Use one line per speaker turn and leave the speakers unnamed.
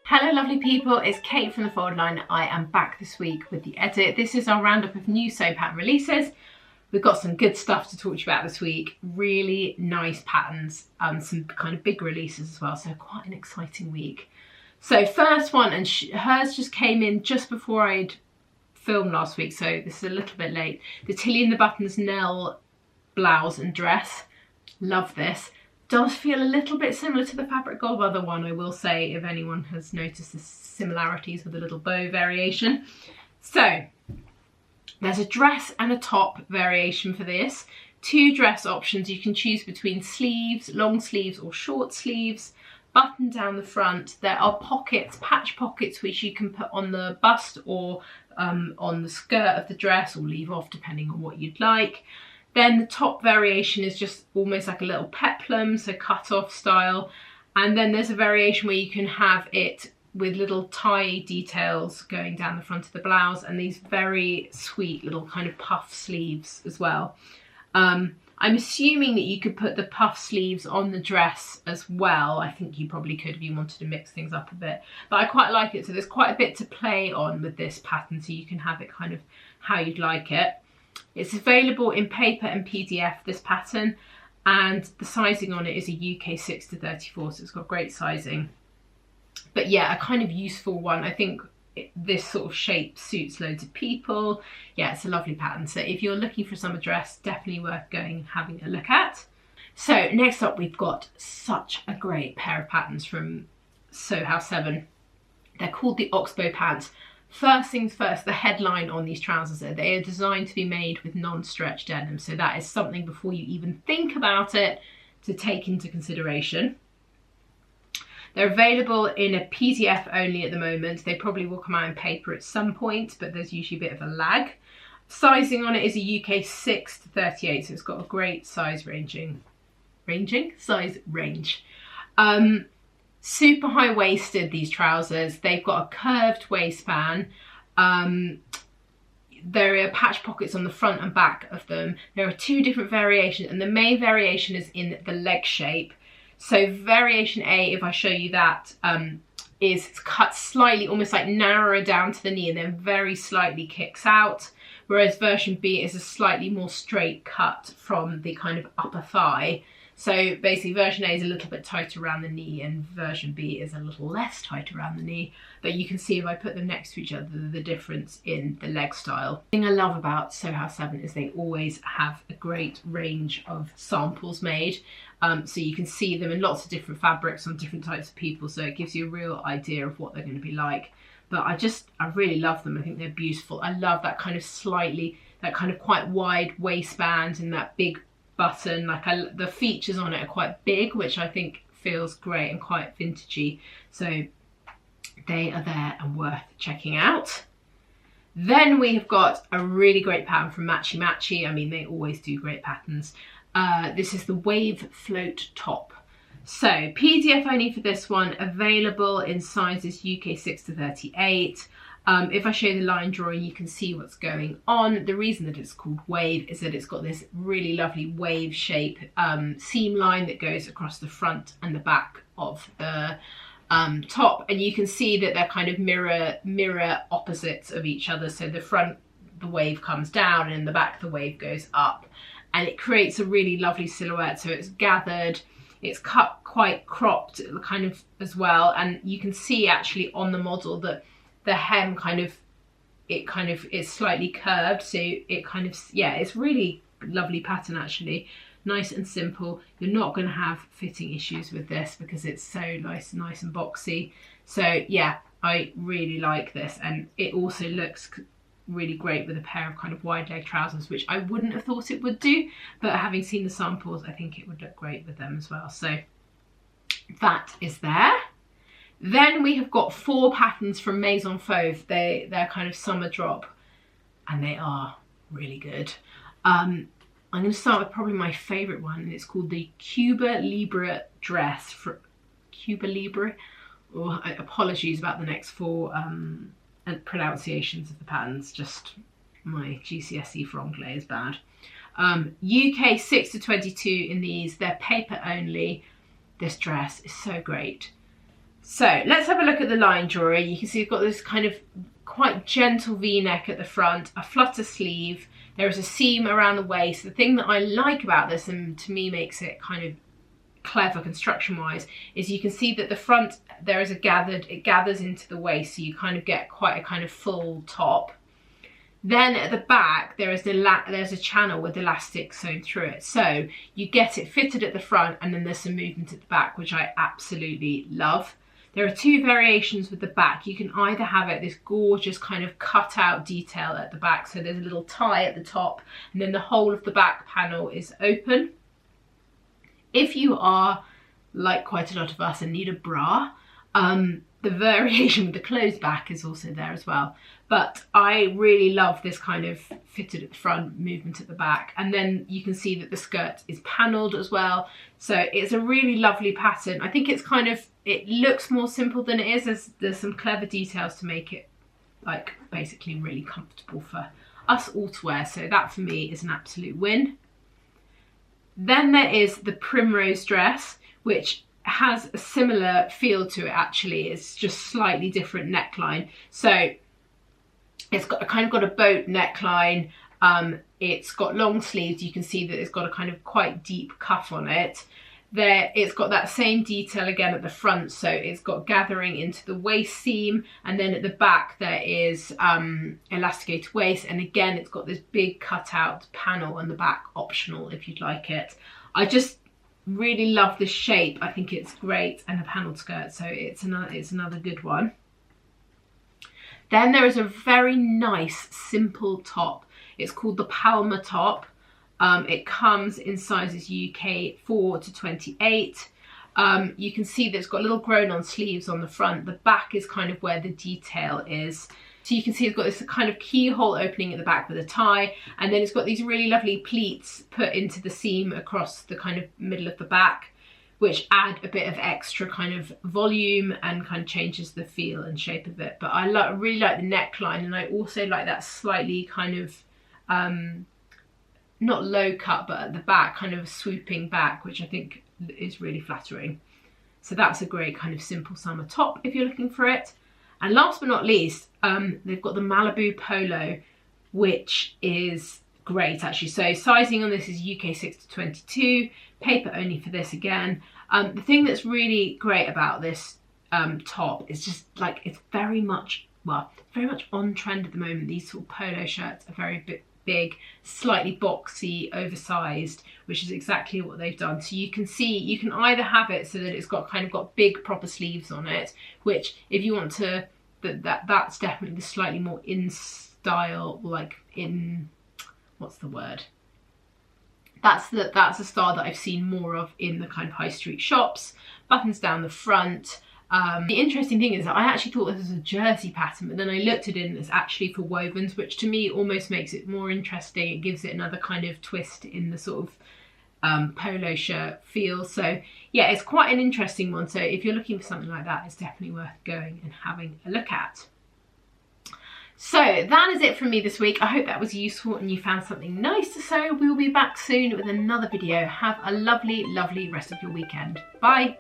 Hello lovely people, it's Kate from the Forward Line. I am back this week with the edit. This is our roundup of new sew pattern releases. We've got some good stuff to talk to you about this week. Really nice patterns, some kind of big releases as well, so quite an exciting week. So first one, and hers just came in just before I'd filmed last week, so this is a little bit late. The Tilly and the Buttons Nell blouse and dress. Love this. Does feel a little bit similar to the Fabric Godmother one, I will say, if anyone has noticed the similarities with a little bow variation. So there's a dress and a top variation for this. Two dress options. You can choose between sleeves, long sleeves or short sleeves. Button down the front. There are pockets, patch pockets, which you can put on the bust or on the skirt of the dress, or leave off depending on what you'd like. Then the top variation is just almost like a little peplum, so cut off style. And then there's a variation where you can have it with little tie details going down the front of the blouse, and these very sweet little kind of puff sleeves as well. I'm assuming that you could put the puff sleeves on the dress as well. I think you probably could if you wanted to mix things up a bit. But I quite like it, so there's quite a bit to play on with this pattern, so you can have it kind of how you'd like it. It's available in paper and PDF, this pattern, and the sizing on it is a UK 6 to 34, so it's got great sizing. But yeah, a kind of useful one. I think this sort of shape suits loads of people. Yeah, it's a lovely pattern. So if you're looking for a summer dress, definitely worth going and having a look at. So next up, we've got such a great pair of patterns from Sew House 7. They're called the Oxbow pants. First things first, the headline on these trousers, they are designed to be made with non-stretch denim. So that is something, before you even think about it, to take into consideration. They're available in a PDF only at the moment. They probably will come out in paper at some point, but there's usually a bit of a lag. Sizing on it is a UK 6 to 38, so it's got a great size size range. Super high waisted, these trousers. They've got a curved waistband. There are patch pockets on the front and back of them. There are two different variations, and the main variation is in the leg shape. So variation A, if I show you that, is cut slightly, almost like narrower down to the knee, and then very slightly kicks out. Whereas version B is a slightly more straight cut from the kind of upper thigh. So basically version A is a little bit tighter around the knee, and version B is a little less tight around the knee. But you can see, if I put them next to each other, the difference in the leg style. The thing I love about Sew House 7 is they always have a great range of samples made. So you can see them in lots of different fabrics on different types of people. So it gives you a real idea of what they're going to be like. But I really love them. I think they're beautiful. I love that kind of quite wide waistband and that big button. The features on it are quite big, which I think feels great and quite vintagey. So they are there and worth checking out. Then we have got a really great pattern from Matchy Matchy. I mean, they always do great patterns. This is the Wave Float Top. So PDF only for this one, available in sizes UK 6 to 38. If I show you the line drawing, you can see what's going on. The reason that it's called Wave is that it's got this really lovely wave shape seam line that goes across the front and the back of the top, and you can see that they're kind of mirror opposites of each other. So the front, the wave comes down, and in the back the wave goes up, and it creates a really lovely silhouette. So it's gathered, it's cut quite cropped kind of as well, and you can see actually on the model that the hem is slightly curved, so it's really lovely pattern actually. Nice and simple. You're not going to have fitting issues with this because it's so nice and boxy. So yeah, I really like this, and it also looks really great with a pair of kind of wide leg trousers, which I wouldn't have thought it would do, but having seen the samples, I think it would look great with them as well. So that is there. Then we have got 4 patterns from Maison Fauve. They're kind of summer drop, and they are really good. I'm going to start with probably my favourite one, and it's called the Cuba Libre dress. For Cuba Libre. Oh, apologies about the next 4 pronunciations of the patterns. Just my GCSE franglais is bad. UK 6 to 22 in these. They're paper only. This dress is so great. So let's have a look at the line drawer. You can see it's got this kind of quite gentle V-neck at the front, a flutter sleeve. There is a seam around the waist. The thing that I like about this, and to me makes it kind of clever construction wise, is you can see that the front there is it gathers into the waist, so you kind of get quite a kind of full top. Then at the back there's a channel with elastic sewn through it, so you get it fitted at the front and then there's some movement at the back, which I absolutely love. There are two variations with the back. You can either have it this gorgeous kind of cut out detail at the back, so there's a little tie at the top and then the whole of the back panel is open. If you are like quite a lot of us and need a bra, the variation with the closed back is also there as well. But I really love this kind of fitted at the front, movement at the back. And then you can see that the skirt is panelled as well. So it's a really lovely pattern. I think it's kind of, it looks more simple than it is. There's some clever details to make it like basically really comfortable for us all to wear. So that for me is an absolute win. Then there is the primrose dress, which has a similar feel to it actually. It's just slightly different neckline. So it's got a boat neckline. It's got long sleeves. You can see that it's got a kind of quite deep cuff on it. It's got that same detail again at the front, so it's got gathering into the waist seam, and then at the back there is elasticated waist, and again it's got this big cutout panel on the back, optional if you'd like it. I just really love this shape. I think it's great, and a panelled skirt, so it's another good one. Then there is a very nice simple top. It's called the Palmer top. It comes in sizes UK 4 to 28. You can see that it's got little grown on sleeves on the front. The back is kind of where the detail is. So you can see it's got this kind of keyhole opening at the back with a tie, and then it's got these really lovely pleats put into the seam across the kind of middle of the back, which add a bit of extra kind of volume and kind of changes the feel and shape of it. But I really like the neckline, and I also like that slightly kind of not low cut, but at the back kind of swooping back, which I think is really flattering. So that's a great kind of simple summer top if you're looking for it. And last but not least, they've got the Malibu Polo, which is great actually. So sizing on this is UK 6 to 22, paper only for this again. The thing that's really great about this top is just like it's very much on trend at the moment. These sort of polo shirts are very big, slightly boxy, oversized, which is exactly what they've done. So you can see, you can either have it so that it's got big proper sleeves on it, which if you want to, that's definitely the slightly more in style, like in, what's the word? That's a style that I've seen more of in the kind of high street shops. Buttons down the front. The interesting thing is that I actually thought this was a jersey pattern, but then I looked at it and it's actually for wovens, which to me almost makes it more interesting. It gives it another kind of twist in the sort of polo shirt feel. So yeah, it's quite an interesting one. So if you're looking for something like that, it's definitely worth going and having a look at. So that is it from me this week. I hope that was useful and you found something nice to sew. We'll be back soon with another video. Have a lovely, lovely rest of your weekend. Bye.